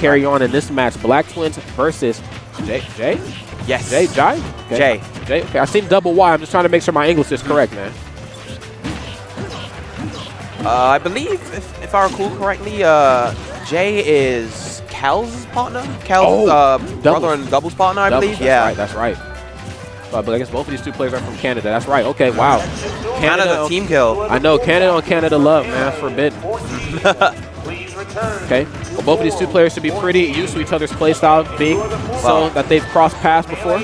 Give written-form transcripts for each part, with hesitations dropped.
carry on in this match. Bucktwins versus Jay? Yes. Jayy? Okay. Jayy. Okay, I seen double Y. I'm just trying to make sure my English is correct, man. I believe, if I recall correctly, Jayy is Kel's partner? Kel's brother and doubles partner, I believe. That's right. But I guess both of these two players are from Canada. That's right. Okay, wow. Canada team kill. I know, Canada on Canada love, man. That's forbidden. Okay. Well, both of these two players should be pretty used to each other's playstyle, being so that they've crossed paths before.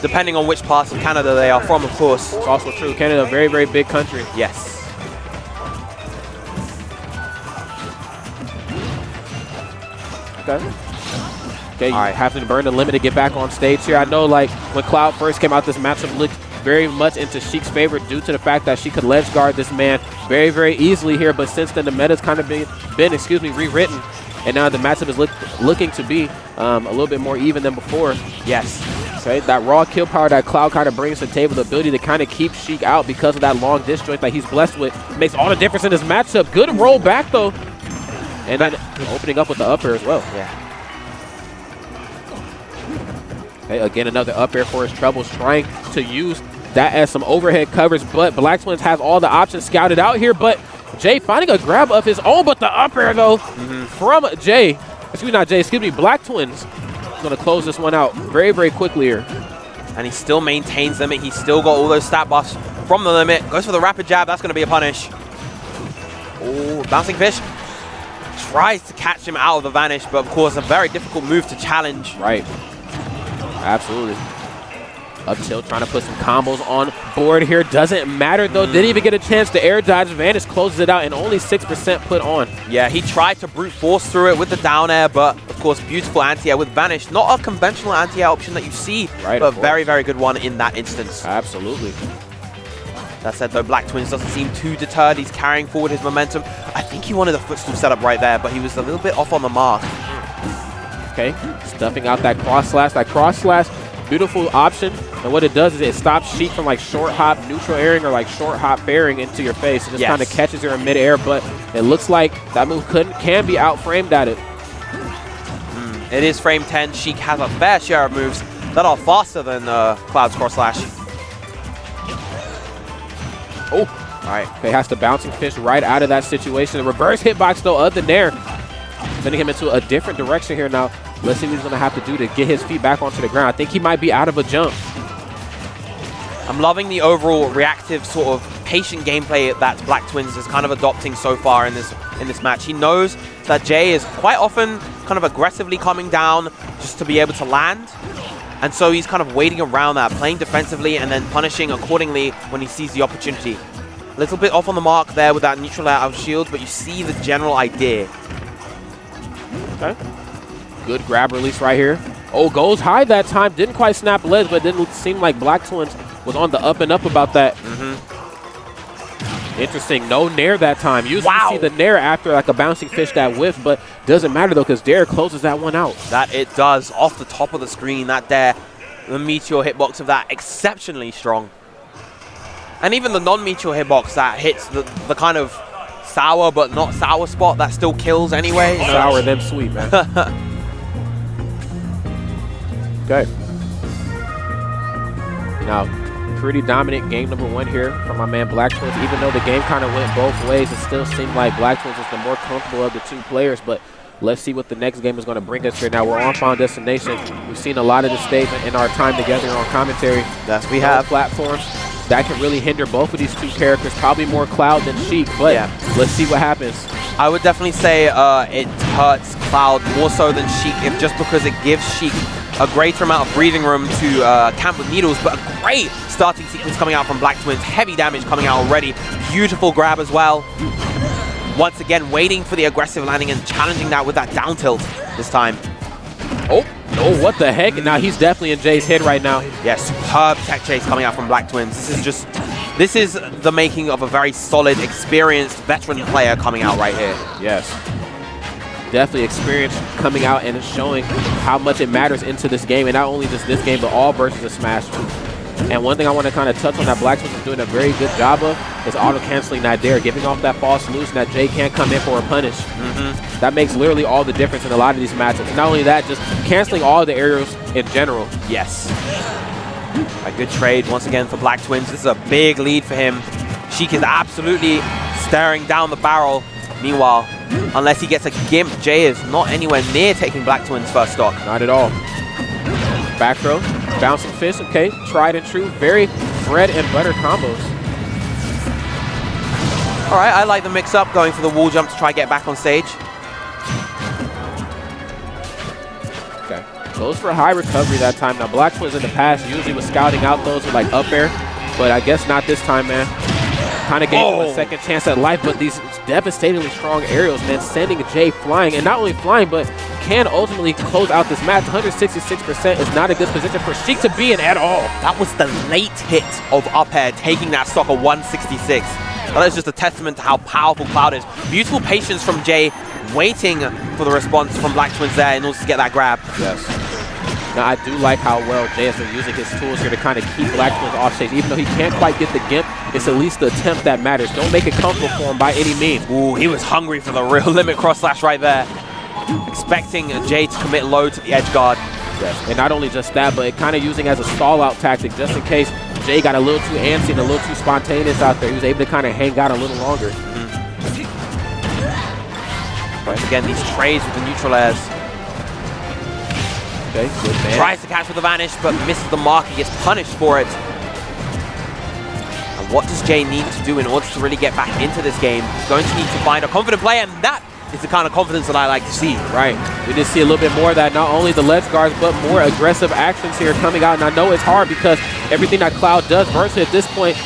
Depending on which parts of Canada they are from, of course. It's also true. Canada, a very, very big country. Yes. Okay, all right, having to burn the limit to get back on stage here. I know, like, when Cloud first came out, this matchup looked very much into Sheik's favor due to the fact that she could ledge guard this man very, very easily here. But since then, the meta's kind of been rewritten, and now the matchup is looking to be a little bit more even than before. Yes. Okay, that raw kill power that Cloud kind of brings to the table, the ability to kind of keep Sheik out because of that long disjoint that he's blessed with, makes all the difference in this matchup. Good roll back, though. And then opening up with the up air as well. Yeah. Okay, again, another up air for his troubles, trying to use that as some overhead coverage, but Bucktwins has all the options scouted out here, but Jayy finding a grab of his own, but the up air, though, from Jayy. Excuse me, not Jayy, excuse me, Bucktwins going to close this one out very, very quickly here. And he still maintains limit. He's still got all those stat buffs from the limit. Goes for the rapid jab. That's going to be a punish. Oh, bouncing fish. Tries to catch him out of the vanish, but of course a very difficult move to challenge. Right. Absolutely. Up tilt, trying to put some combos on board here. Doesn't matter, though. Didn't even get a chance to air dodge. Vanish closes it out, and only 6% put on. Yeah, he tried to brute force through it with the down air, but of course, beautiful anti-air with Vanish. Not a conventional anti-air option that you see, right, but very, very good one in that instance. Absolutely. That said, though, Bucktwins doesn't seem too deterred. He's carrying forward his momentum. I think he wanted a footstool setup right there, but he was a little bit off on the mark. Okay, stuffing out that cross slash. That cross slash, beautiful option. And what it does is it stops Sheik from like short hop neutral airing or like short hop bearing into your face. It just kind of catches her in midair, but it looks like that move can be out framed at it. It is frame 10. Sheik has a fair share of moves that are faster than Cloud's cross slash. Oh, all right. Okay, has to bouncing fish right out of that situation. The reverse hitbox, though, other than there, sending him into a different direction here now. Let's see what he's going to have to do to get his feet back onto the ground. I think he might be out of a jump. I'm loving the overall reactive sort of patient gameplay that Bucktwins is kind of adopting so far in this match. He knows that Jayy is quite often kind of aggressively coming down just to be able to land. And so he's kind of waiting around that, playing defensively and then punishing accordingly when he sees the opportunity. A little bit off on the mark there with that neutral out of shield, but you see the general idea. Okay. Good grab release right here. Oh, goes high that time. Didn't quite snap legs, but it didn't seem like Bucktwins was on the up and up about that. Interesting. No nair that time. Usually you see the nair after like a bouncing fish that whiff, but doesn't matter though because Dare closes that one out. That it does. Off the top of the screen, that Dare, the meteor hitbox of that, exceptionally strong. And even the non-meteor hitbox that hits the kind of sour but not sour spot that still kills anyway. Sour then sweet, man. Okay. Now, pretty dominant game number one here from my man Bucktwins. Even though the game kind of went both ways, it still seemed like Bucktwins was the more comfortable of the two players. But let's see what the next game is going to bring us here. Now, we're on Final Destination. We've seen a lot of the stage in our time together on commentary. Yes, we have. Platforms that can really hinder both of these two characters. Probably more Cloud than Sheik, but let's see what happens. I would definitely say it hurts Cloud more so than Sheik, just because it gives Sheik a greater amount of breathing room to camp with needles, but a great starting sequence coming out from Bucktwins. Heavy damage coming out already. Beautiful grab as well. Once again, waiting for the aggressive landing and challenging that with that down tilt this time. Oh, what the heck? Now he's definitely in Jay's head right now. Yeah, superb tech chase coming out from Bucktwins. This is the making of a very solid, experienced veteran player coming out right here. Yes. Definitely experience coming out and showing how much it matters into this game, and not only just this game, but all versus the Smash. And one thing I want to kind of touch on that Bucktwins is doing a very good job of is auto-canceling that dare, giving off that false illusion that Jayy can't come in for a punish. That makes literally all the difference in a lot of these matchups. And not only that, just canceling all the aerials in general. Yes. A good trade once again for Bucktwins. This is a big lead for him. Sheik is absolutely staring down the barrel. Meanwhile, unless he gets a gimp, Jayy is not anywhere near taking Bucktwins' first stock. Not at all. Back throw, bouncing fist, okay. Tried and true, very bread and butter combos. All right, I like the mix-up, going for the wall jump to try get back on stage. Okay, goes for a high recovery that time. Now, Bucktwins in the past usually was scouting out those with like up air, but I guess not this time, man. Kind of gave him a second chance at life, but these devastatingly strong aerials, man, sending Jayy flying, and not only flying, but can ultimately close out this match. 166% is not a good position for Sheik to be in at all. That was the late hit of up air, taking that stock of 166. That is just a testament to how powerful Cloud is. Beautiful patience from Jayy, waiting for the response from Bucktwins there in order to get that grab. Yes. Now, I do like how well Jayy has been using his tools here to kind of keep Bucktwins off stage. Even though he can't quite get the gimp, it's at least the attempt that matters. Don't make it comfortable for him by any means. Ooh, he was hungry for the real limit cross slash right there. Expecting Jayy to commit low to the edge guard. Yes. And not only just that, but kind of using as a stall-out tactic just in case Jayy got a little too antsy and a little too spontaneous out there. He was able to kind of hang out a little longer. Right, again, these trades with the neutral airs. Okay, good man. Tries to catch with the vanish, but misses the mark. He gets punished for it. And what does Jayy need to do in order to really get back into this game? He's going to need to find a confident play, and that is the kind of confidence that I like to see. Right. We just see a little bit more of that, not only the ledge guards, but more aggressive actions here coming out. And I know it's hard because everything that Cloud does versus at this point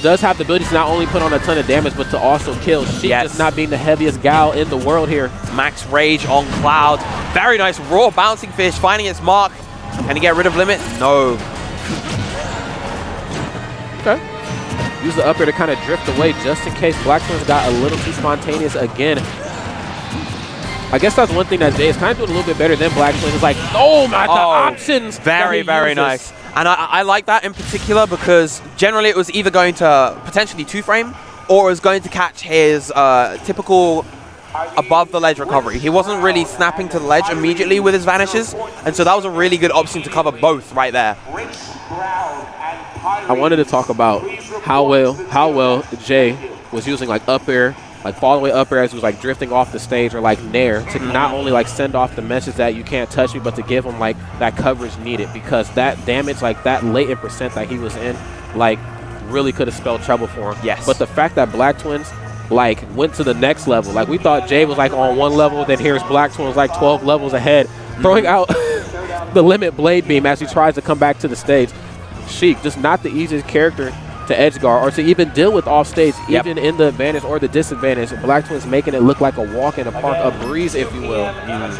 does have the ability to not only put on a ton of damage, but to also kill. Sheik just not being the heaviest gal in the world here. Max rage on Cloud. Very nice raw bouncing fish, finding its mark. Can he get rid of limit? No. Okay. Use the up air to kind of drift away just in case Bucktwins got a little too spontaneous again. I guess that's one thing that Jayy is kind of doing a little bit better than Bucktwins. It's like, oh my, the options. Very, very nice. And I like that in particular because generally it was either going to potentially two-frame or it was going to catch his typical above the ledge recovery. He wasn't really snapping to the ledge immediately with his vanishes, and so that was a really good option to cover both right there. I wanted to talk about how well Jayy was using like up air, like fall away up air as he was like drifting off the stage, or like nair to not only like send off the message that you can't touch me, but to give him like that coverage needed, because that damage, like that latent percent that he was in, like really could have spelled trouble for him. Yes. But the fact that Bucktwins like went to the next level, like we thought Jayy was like on one level, then here's Bucktwins like 12 levels ahead, throwing out the limit blade beam as he tries to come back to the stage. Sheik, just not the easiest character to edge guard or to even deal with off stage, even in the advantage or the disadvantage. Bucktwins making it look like a walk in the park, a breeze, if you will.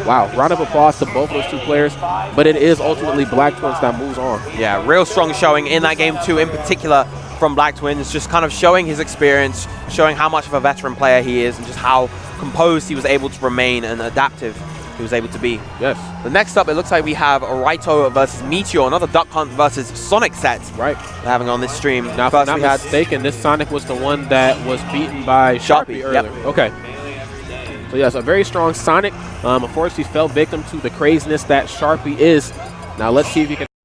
Wow, round of applause to both those two players, but it is ultimately Bucktwins that moves on. Yeah, real strong showing in that game too, in particular from Bucktwins, just kind of showing his experience, showing how much of a veteran player he is, and just how composed he was able to remain and adaptive he was able to be. Yes. The next up, it looks like we have Raito versus Meteor, another Duck Hunt versus Sonic set. Right. We're having on this stream. Now, if I'm not mistaken, this Sonic was the one that was beaten by Sharpie earlier. Yep. Okay. So yes, a very strong Sonic. Unfortunately, fell victim to the craziness that Sharpie is. Now let's see if he can